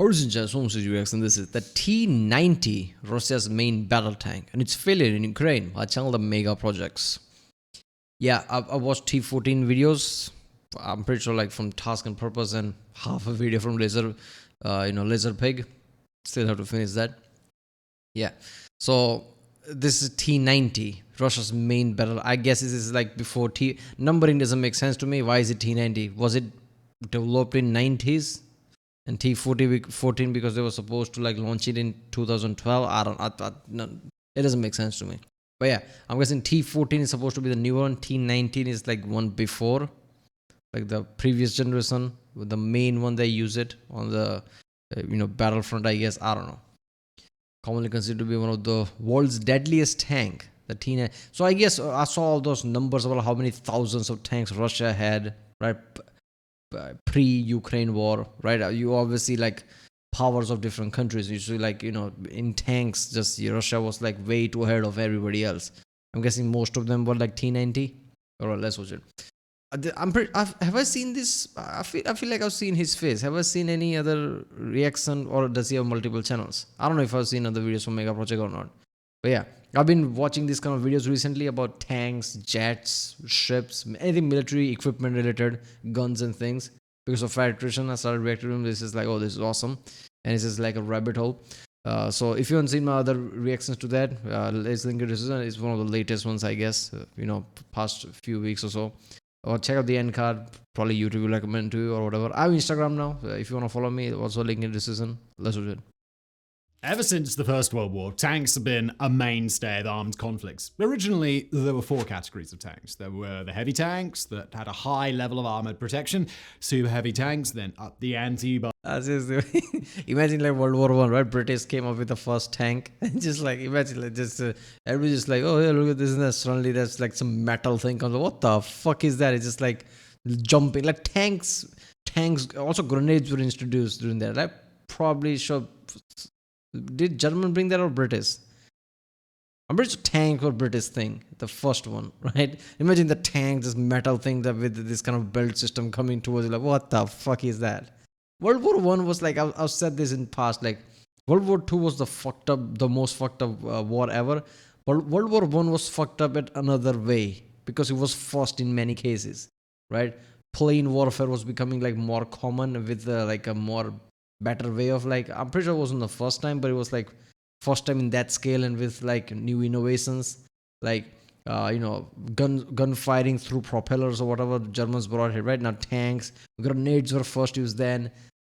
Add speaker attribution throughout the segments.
Speaker 1: Original and this is the T-90, Russia's main battle tank, and its failure in Ukraine. Our channel, the Megaprojects. Yeah, I watched T-14 videos. I'm pretty sure, like from Task and Purpose, and half a video from Laser Pig. Still have to finish that. Yeah. So this is T-90, Russia's main battle. I guess this is like before T. Numbering doesn't make sense to me. Why is it T-90? Was it developed in 90s? And T-14 because they were supposed to like launch it in 2012. No, it doesn't make sense to me. But yeah, I'm guessing T-14 is supposed to be the new one. T-19 is like one before, like the previous generation. With the main one, they use it on the battlefront. I guess, I don't know. Commonly considered to be one of the world's deadliest tank, the T-90. So I guess I saw all those numbers about how many thousands of tanks Russia had, right? Pre-Ukraine war, right? You obviously like powers of different countries. Usually, like in tanks, just Russia was like way too ahead of everybody else. I'm guessing most of them were like T-90. Or let's watch it. Have I seen this? I feel like I've seen his face. Have I seen any other reaction, or does he have multiple channels? I don't know if I've seen other videos from Megaproject or not. But yeah, I've been watching these kind of videos recently about tanks, jets, ships, anything military equipment related, guns and things. Because of fat attrition, I started reacting to him. This is like, oh, this is awesome. And this is like a rabbit hole. So if you haven't seen my other reactions to that, let's link to this. It's one of the latest ones, I guess, past few weeks or so. Or check out the end card. Probably YouTube will recommend to you or whatever. I have Instagram now. If you want to follow me, also link in the description. Let's do it.
Speaker 2: Ever since the First World War, tanks have been a mainstay of armed conflicts. Originally, there were 4 categories of tanks. There were the heavy tanks that had a high level of armored protection, super heavy tanks, then up the ante by
Speaker 1: imagine like World War One, right? British came up with the first tank, and just like imagine like just everybody just like, oh yeah, look at this, and then suddenly there's like some metal thing comes. What the fuck is that? It's just like jumping, like tanks. Also grenades were introduced during that. Right? Probably sure. Did German bring that or British? I'm pretty sure tank or British thing, the first one, right? Imagine the tank, this metal thing that with this kind of belt system coming towards you, like what the fuck is that? World War One was like I've said this in past, like World War Two was the most fucked up war ever. But World War One was fucked up at another way because it was first in many cases, right? Plane warfare was becoming like more common with like a more better way of like, I'm pretty sure it wasn't the first time, but it was like first time in that scale and with like new innovations like gun firing through propellers or whatever the Germans brought here. Right now tanks, grenades were first used, then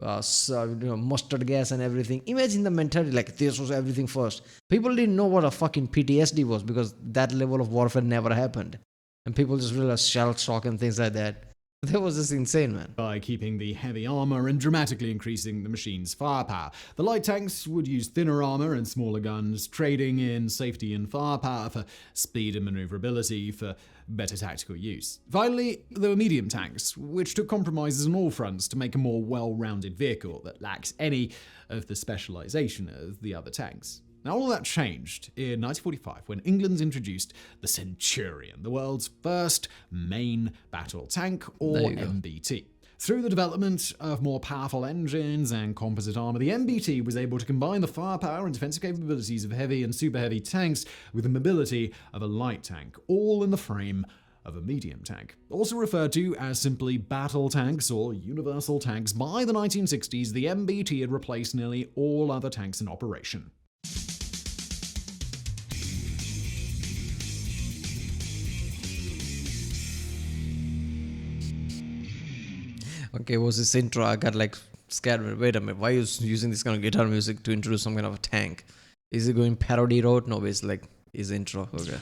Speaker 1: mustard gas and everything. Imagine the mentality, like this was everything first. People didn't know what a fucking PTSD was because that level of warfare never happened, and people just realized shell shock and things like that. That was just insane, man.
Speaker 2: By keeping the heavy armor and dramatically increasing the machine's firepower. The light tanks would use thinner armor and smaller guns, trading in safety and firepower for speed and maneuverability for better tactical use. Finally, there were medium tanks, which took compromises on all fronts to make a more well-rounded vehicle that lacks any of the specialization of the other tanks. Now, all that changed in 1945 when England introduced the Centurion, the world's first main battle tank, or MBT. Through the development of more powerful engines and composite armor, the MBT was able to combine the firepower and defensive capabilities of heavy and super heavy tanks with the mobility of a light tank, all in the frame of a medium tank. Also referred to as simply battle tanks or universal tanks, by the 1960s, the MBT had replaced nearly all other tanks in operation.
Speaker 1: Okay, was this intro? I got like scared. Wait a minute, why are you using this kind of guitar music to introduce some kind of a tank? Is it going parody road? No, it's like his intro. Okay.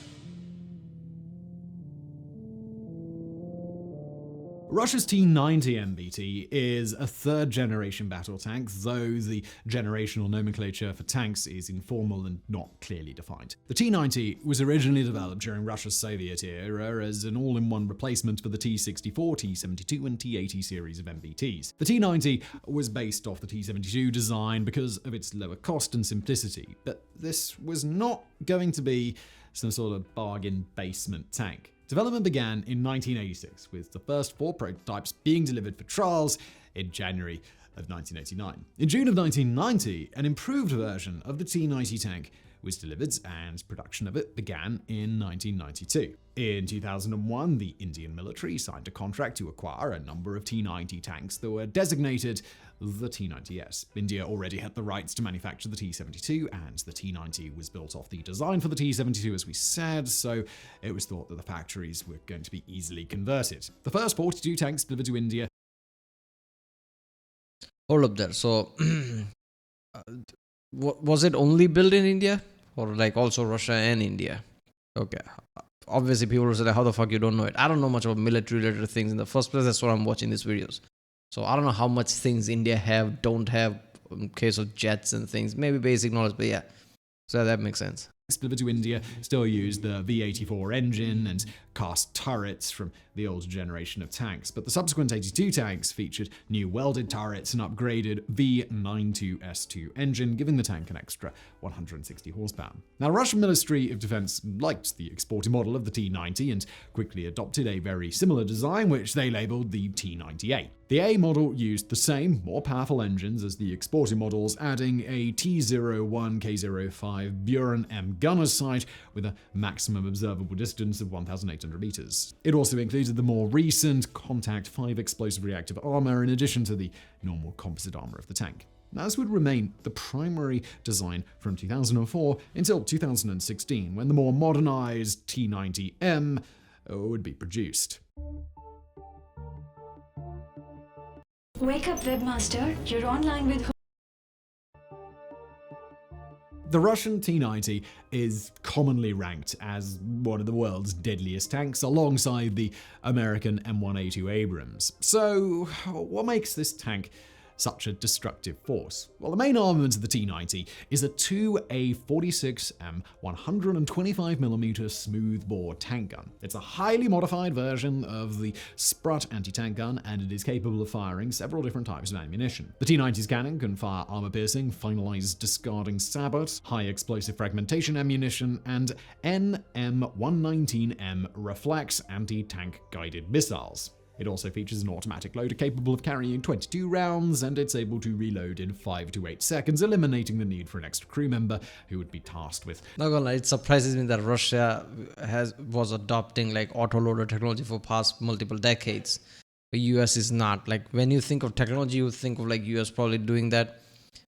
Speaker 2: Russia's T-90 MBT is a third-generation battle tank, though the generational nomenclature for tanks is informal and not clearly defined. The T-90 was originally developed during Russia's Soviet era as an all-in-one replacement for the T-64, T-72, and T-80 series of MBTs. The T-90 was based off the T-72 design because of its lower cost and simplicity, but this was not going to be some sort of bargain basement tank. Development began in 1986, with the first 4 prototypes being delivered for trials in January of 1989. In June of 1990, an improved version of the T-90 tank was delivered, and production of it began in 1992. In 2001, the Indian military signed a contract to acquire a number of T-90 tanks that were designated the T-90S. India already had the rights to manufacture the T-72, and the T-90 was built off the design for the T-72, as we said, so it was thought that the factories were going to be easily converted. The first 42 tanks delivered to India.
Speaker 1: Hold up there. So, was it only built in India, or like also Russia and India? Okay. Obviously, people will say, how the fuck you don't know it? I don't know much about military-related things in the first place. That's why I'm watching these videos. So I don't know how much things India don't have in case of jets and things. Maybe basic knowledge, but yeah. So that makes sense.
Speaker 2: Delivered to India still used the V-84 engine and cast turrets from the older generation of tanks, but the subsequent 82 tanks featured new welded turrets and upgraded V-92S2 engine, giving the tank an extra 160 horsepower. Now, the Russian Ministry of Defense liked the exported model of the T-90 and quickly adopted a very similar design, which they labeled the T-90A. The A model used the same, more powerful engines as the exported models, adding a T-01K05 Buran M gunner's sight with a maximum observable distance of 1,800 meters. It also included the more recent Contact 5 explosive reactive armor in addition to the normal composite armor of the tank. Now, this would remain the primary design from 2004 until 2016, when the more modernized T-90M would be produced.
Speaker 3: Wake up, Webmaster. You're online with...
Speaker 2: The Russian T-90 is commonly ranked as one of the world's deadliest tanks, alongside the American M1A2 Abrams. So, what makes this tank such a destructive force? Well, the main armament of the T-90 is a 2A46M 125mm smoothbore tank gun. It's a highly modified version of the Sprut anti-tank gun, and it is capable of firing several different types of ammunition. The T-90's cannon can fire armor-piercing, finalized discarding sabot, high-explosive fragmentation ammunition, and NM119M reflex anti-tank guided missiles. It also features an automatic loader capable of carrying 22 rounds, and it's able to reload in 5 to 8 seconds, eliminating the need for an extra crew member who would be tasked with...
Speaker 1: Not gonna lie, it surprises me that Russia was adopting like autoloader technology for past multiple decades. The US is not. Like, when you think of technology, you think of like US probably doing that.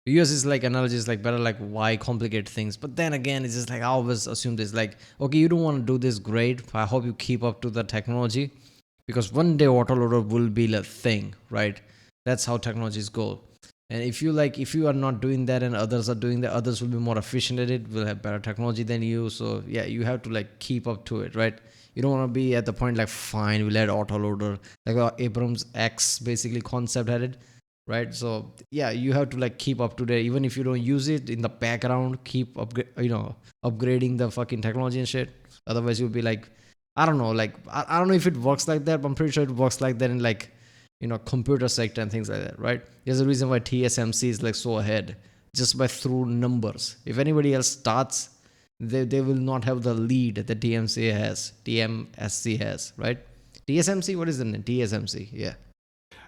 Speaker 1: The US is like, analogy is like better, like why complicate things? But then again, it's just like, I always assume this, like, okay, you don't want to do this, great. I hope you keep up to the technology. Because one day autoloader will be a thing, right? That's how technologies go. And if you are not doing that and others are doing that, others will be more efficient at it, will have better technology than you. So yeah, you have to like keep up to it, right? You don't want to be at the point like, fine, we'll add autoloader, like Abrams X basically concept had it, right? So yeah, you have to like keep up to date. Even if you don't use it in the background, keep upgrading the fucking technology and shit. Otherwise you'll be like, I don't know, like, I don't know if it works like that, but I'm pretty sure it works like that in like, computer sector and things like that, right? There's a reason why TSMC is like so ahead, just by through numbers. If anybody else starts, they will not have the lead that TMSC has, right? TSMC, what is the name? TSMC, yeah.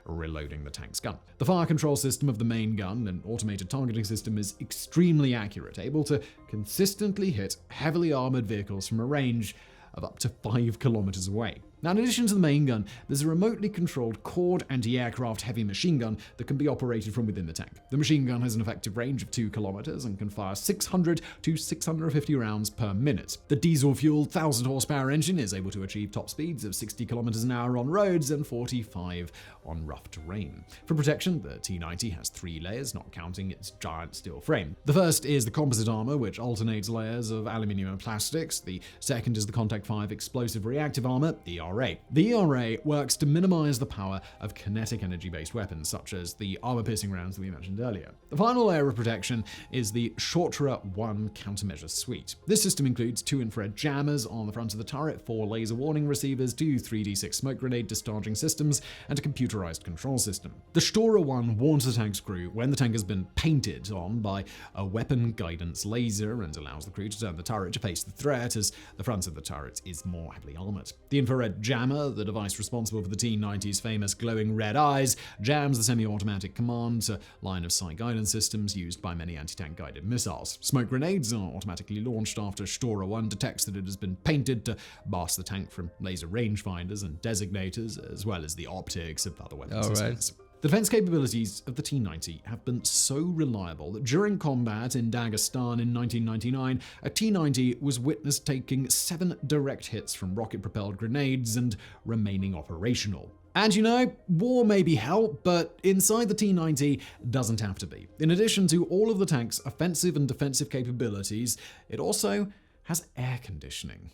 Speaker 2: Reloading the tank's gun. The fire control system of the main gun and automated targeting system is extremely accurate, able to consistently hit heavily armored vehicles from a range of up to 5 kilometers away. Now, in addition to the main gun, there's a remotely controlled quad anti-aircraft heavy machine gun that can be operated from within the tank. The machine gun has an effective range of 2 kilometers and can fire 600 to 650 rounds per minute. The diesel-fueled 1,000 horsepower engine is able to achieve top speeds of 60 kilometers an hour on roads and 45 on rough terrain. For protection, the T-90 has 3 layers, not counting its giant steel frame. The first is the composite armor, which alternates layers of aluminium and plastics. The second is the Contact 5 explosive reactive armor, ERA. The ERA works to minimize the power of kinetic energy-based weapons, such as the armor-piercing rounds that we mentioned earlier. The final layer of protection is the Shortra 1 countermeasure suite. This system includes 2 infrared jammers on the front of the turret, 4 laser warning receivers, 2 3D6 smoke grenade discharging systems, and a computerized control system. The Shortra 1 warns the tank's crew when the tank has been painted on by a weapon guidance laser and allows the crew to turn the turret to face the threat, as the front of the turret is more heavily armored. The infrared jammer, the device responsible for the T-90's famous glowing red eyes, jams the semi-automatic command to line-of-sight guidance systems used by many anti-tank guided missiles. Smoke grenades are automatically launched after Stora-1 detects that it has been painted to blast the tank from laser rangefinders and designators, as well as the optics of other weapon systems. The defense capabilities of the T-90 have been so reliable that during combat in Dagestan in 1999, a T-90 was witnessed taking 7 direct hits from rocket-propelled grenades and remaining operational. And you know, war may be hell, but inside the T-90 doesn't have to be. In addition to all of the tank's offensive and defensive capabilities, it also has air conditioning.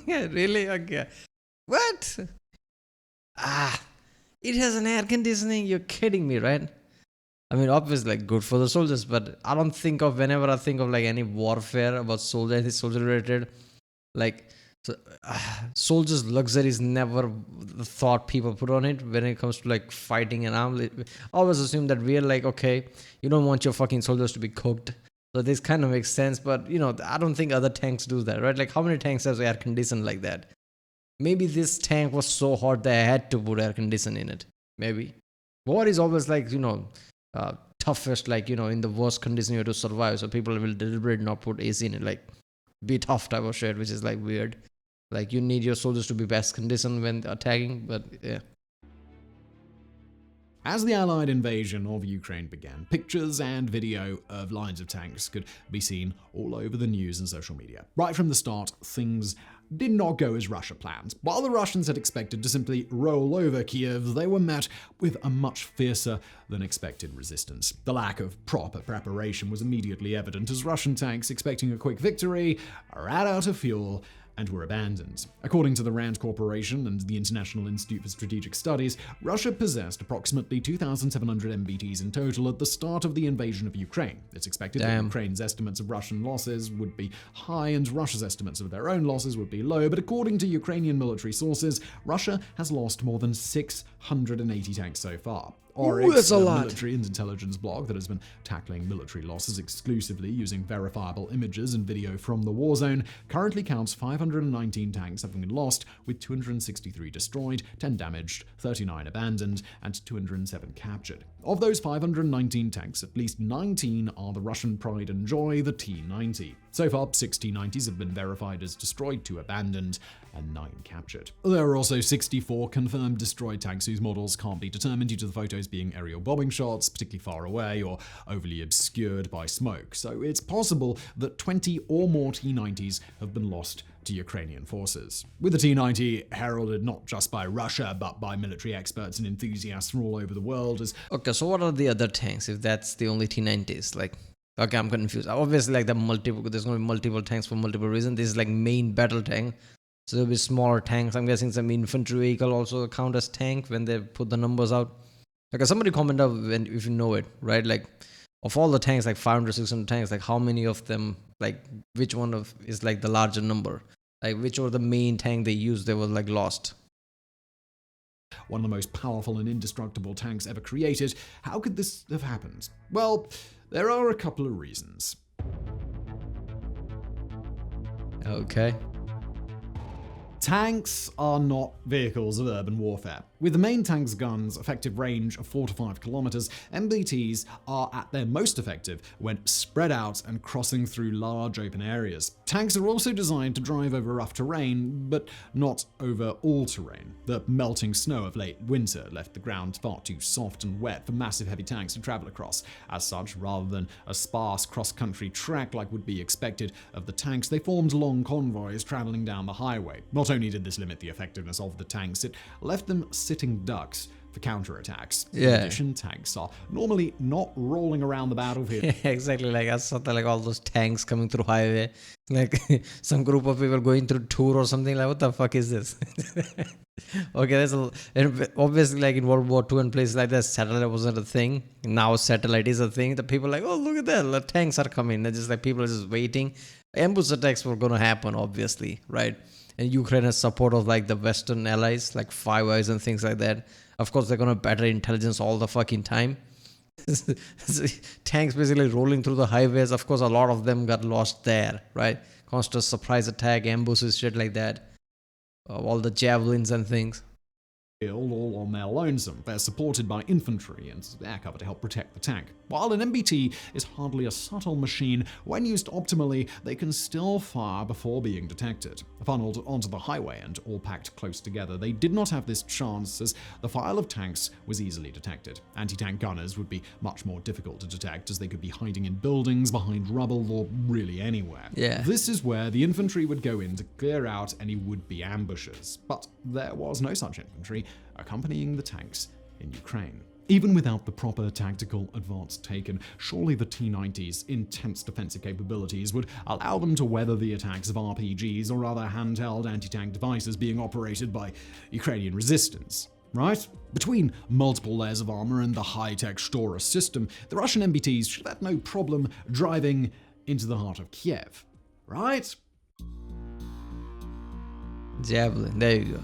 Speaker 1: Really? Okay. What? It has an air conditioning. You're kidding me, right? I mean, obviously, like, good for the soldiers, but I don't think of, whenever I think of like any warfare about anything soldier related, like, soldiers' luxury is never the thought people put on it when it comes to like fighting and arms. I always assume that we're like, okay, you don't want your fucking soldiers to be cooked. So this kind of makes sense, but you know, I don't think other tanks do that, right? Like, how many tanks have air conditioned like that? Maybe this tank was so hot that I had to put air conditioning in it. Maybe. War is always like, you know, toughest, like, you know, in the worst condition you have to survive. So people will deliberately not put AC in it, like, be tough type of shit, which is like weird. Like, you need your soldiers to be best conditioned when attacking, but yeah.
Speaker 2: As the Allied invasion of Ukraine began, pictures and video of lines of tanks could be seen all over the news and social media. Right from the start, things did not go as Russia planned. While the Russians had expected to simply roll over Kiev, they were met with a much fiercer than expected resistance. The lack of proper preparation was immediately evident as Russian tanks, expecting a quick victory, ran out of fuel and were abandoned. According to the RAND Corporation and the International Institute for Strategic Studies, Russia possessed approximately 2,700 MBTs in total at the start of the invasion of Ukraine. It's expected that Ukraine's estimates of Russian losses would be high and Russia's estimates of their own losses would be low, but according to Ukrainian military sources, Russia has lost more than 680 tanks so far. Oryx,
Speaker 1: that's a
Speaker 2: the
Speaker 1: lot.
Speaker 2: military and intelligence blog that has been tackling military losses exclusively using verifiable images and video from the war zone, currently counts 519 tanks having been lost, with 263 destroyed, 10 damaged, 39 abandoned, and 207 captured. Of those 519 tanks, at least 19 are the Russian pride and joy, the T-90. So far, 6 T-90s have been verified as destroyed, 2 abandoned, and 9 captured. There are also 64 confirmed destroyed tanks whose models can't be determined due to the photos being aerial bombing shots, particularly far away or overly obscured by smoke. So it's possible that 20 or more T-90s have been lost to Ukrainian forces. With the T-90 heralded not just by Russia, but by military experts and enthusiasts from all over the world as
Speaker 1: Okay, so what are the other tanks if that's the only T-90s? Like, okay, I'm confused. Obviously, like, there's going to be multiple tanks for multiple reasons. This is like main battle tank. So there'll be smaller tanks. I'm guessing some infantry vehicle also count as tank when they put the numbers out. Okay, somebody comment out if you know it, right? Like, of all the tanks, like 500, 600 tanks, like how many of them, like which one of is like the larger number? Like which were the main tank they used they were like lost?
Speaker 2: one of the most powerful and indestructible tanks ever created. How could this have happened? Well, there are a couple of reasons.
Speaker 1: Okay.
Speaker 2: Tanks are not vehicles of urban warfare. With the main tank's guns' effective range of 4 to 5 kilometers, MBTs are at their most effective when spread out and crossing through large open areas. Tanks are also designed to drive over rough terrain, but not over all terrain. The melting snow of late winter left the ground far too soft and wet for massive heavy tanks to travel across. As such, rather than a sparse cross-country track like would be expected of the tanks, they formed long convoys traveling down the highway. Not only did this limit the effectiveness of the tanks, it left them sitting ducks for counterattacks.
Speaker 1: Yeah.
Speaker 2: In addition, tanks are normally not rolling around the battlefield.
Speaker 1: Yeah, exactly. Like I saw like all those tanks coming through highway, like some group of people going through tour or something. Like, what the fuck is this? Okay, and obviously like in World War II and places like that, satellite wasn't a thing. Now satellite is a thing. The people are like, oh, look at that, the tanks are coming. They're just like people are just waiting. Ambush attacks were gonna happen, obviously, right? And Ukraine has support of like the Western allies, like Five Eyes and things like that. Of course, they're gonna better intelligence all the fucking time. Tanks basically rolling through the highways. Of course, a lot of them got lost there, right? constant surprise attack, ambushes, shit like that. All the javelins and things.
Speaker 2: All on their lonesome. They're supported by infantry and air cover to help protect the tank. While an MBT is hardly a subtle machine, when used optimally, they can still fire before being detected. Funneled onto the highway and all packed close together, they did not have this chance as the file of tanks was easily detected. Anti-tank gunners would be much more difficult to detect as they could be hiding in buildings, behind rubble, or really anywhere.
Speaker 1: Yeah.
Speaker 2: This is where the infantry would go in to clear out any would-be ambushes. But there was no such infantry accompanying the tanks in Ukraine. Even without the proper tactical advance taken, surely the T-90's intense defensive capabilities would allow them to weather the attacks of RPGs or other handheld anti-tank devices being operated by Ukrainian resistance. Right? Between multiple layers of armor and the high-tech Shtora system, the Russian MBTs should have had no problem driving into the heart of Kiev. Right?
Speaker 1: Javelin, there you go.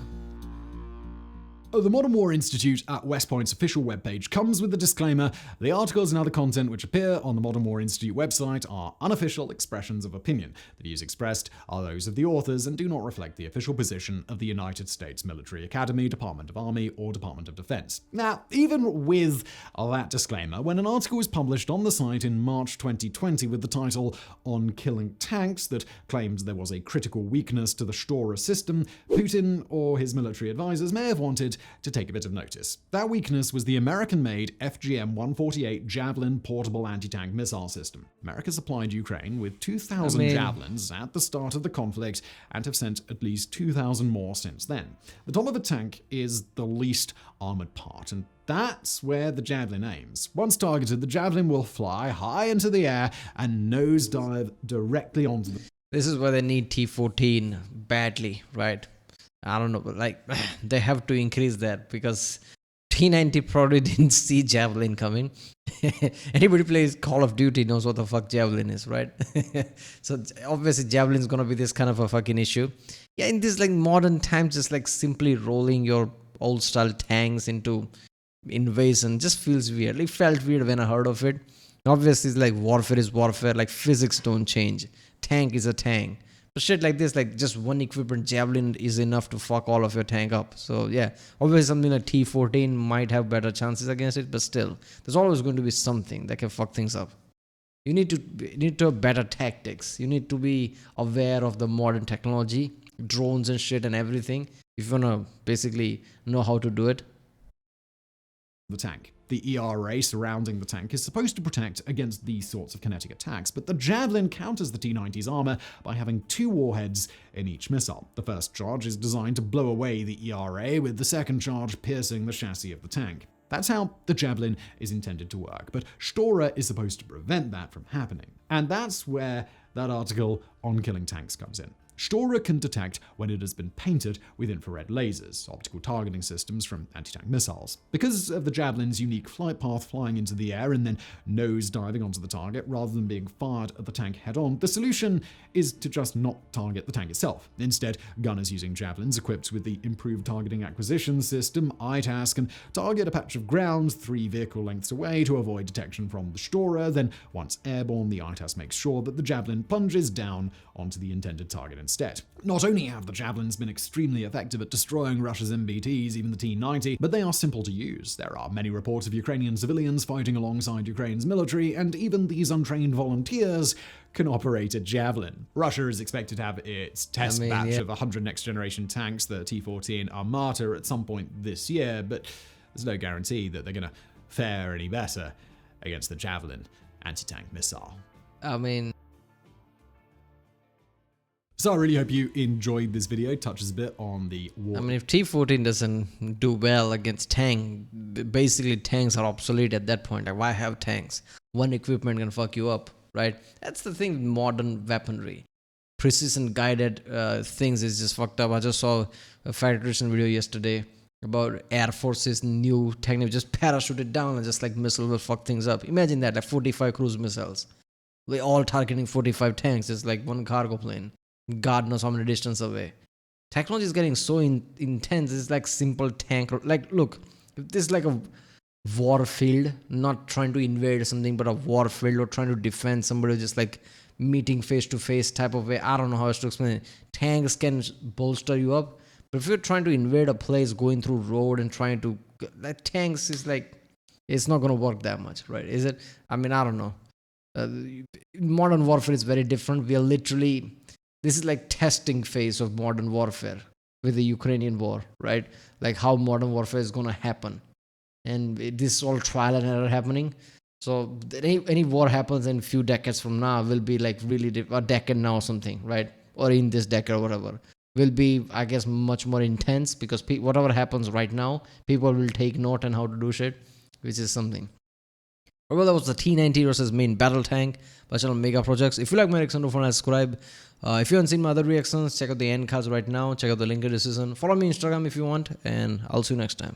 Speaker 2: The Modern War Institute at West Point's official webpage comes with the disclaimer: the articles and other content which appear on the Modern War Institute website are unofficial expressions of opinion. The views expressed are those of the authors and do not reflect the official position of the United States Military Academy, Department of Army, or Department of Defense. Now, even with that disclaimer, when an article was published on the site in March 2020 with the title "On Killing Tanks" that claimed there was a critical weakness to the Shtora system, Putin or his military advisors may have wanted to take a bit of notice. That weakness was the American-made FGM-148 Javelin portable anti-tank missile system. America supplied Ukraine with 2,000 javelins at the start of the conflict and have sent at least 2,000 more since then. The top of a tank is the least armored part, and that's where the javelin aims. Once targeted, the javelin will fly high into the air and nosedive directly onto the...
Speaker 1: This is where they need T-14 badly, right? I don't know, but like they have to increase that because T-90 probably didn't see Javelin coming. Anybody plays Call of Duty knows what the fuck Javelin is, right? So obviously Javelin is gonna be this kind of a fucking issue. Yeah, in this like modern times, just like simply rolling your old style tanks into invasion just feels weird. It felt weird when I heard of it. Obviously, it's like warfare is warfare. Like physics don't change. Tank is a tank. But shit like this, like just one equipment javelin is enough to fuck all of your tank up. So yeah, obviously something like T-14 might have better chances against it, but still, there's always going to be something that can fuck things up. You need to have better tactics. You need to be aware of the modern technology, drones and shit and everything. If you wanna basically know how to do it.
Speaker 2: The tank. The ERA surrounding the tank is supposed to protect against these sorts of kinetic attacks, but the Javelin counters the T-90's armor by having 2 warheads in each missile. The first charge is designed to blow away the ERA, with the second charge piercing the chassis of the tank. That's how the Javelin is intended to work, but Shtora is supposed to prevent that from happening. And that's where that article on killing tanks comes in. Shtora can detect when it has been painted with infrared lasers, optical targeting systems from anti-tank missiles. Because of the Javelin's unique flight path flying into the air and then nose diving onto the target rather than being fired at the tank head-on, the solution is to just not target the tank itself. Instead, gunners using Javelins equipped with the improved targeting acquisition system, ITAS, can target a patch of ground 3 vehicle lengths away to avoid detection from the Shtora. Then, once airborne, the ITAS makes sure that the Javelin plunges down onto the intended target instead. Not only have the Javelins been extremely effective at destroying Russia's MBTs, even the T-90, but they are simple to use. There are many reports of Ukrainian civilians fighting alongside Ukraine's military, and even these untrained volunteers can operate a Javelin. Russia is expected to have its test batch of 100 next-generation tanks, the T-14 Armata, at some point this year, but there's no guarantee that they're going to fare any better against the Javelin anti-tank missile. So I really hope you enjoyed this video. It touches a bit on the war.
Speaker 1: If T-14 doesn't do well against tank, basically tanks are obsolete at that point. Like, why have tanks? One equipment can fuck you up, right? That's the thing with modern weaponry. Precision guided things is just fucked up. I just saw a Federation video yesterday about Air Force's new technique. Just parachute it down and just like missile will fuck things up. Imagine that, like 45 cruise missiles. We're all targeting 45 tanks. It's like one cargo plane. God knows how many distance away. Technology is getting so intense. It's like simple tank. Like, look, if this is like a war field, not trying to invade something, but a war field or trying to defend somebody, just like meeting face to face type of way. I don't know how else to explain it. Tanks can bolster you up, but if you're trying to invade a place, going through road and trying to, that tanks is like, it's not gonna work that much, right? Is it? I mean, I don't know. Uh, Modern warfare is very different. We are literally, this is like testing phase of modern warfare with the Ukrainian war, right? Like how modern warfare is gonna happen, and this is all trial and error happening. So any war happens in few decades from now will be like really a decade now or something, right? Or in this decade or whatever will be, I guess, much more intense because whatever happens right now, people will take note on how to do shit, which is something. Well, that was the T-90 versus main Battletank by channel Megaprojects. If you like my reaction, don't forget to subscribe. If you haven't seen my other reactions, check out the end cards right now. Check out the link in the description. Follow me on Instagram if you want, and I'll see you next time.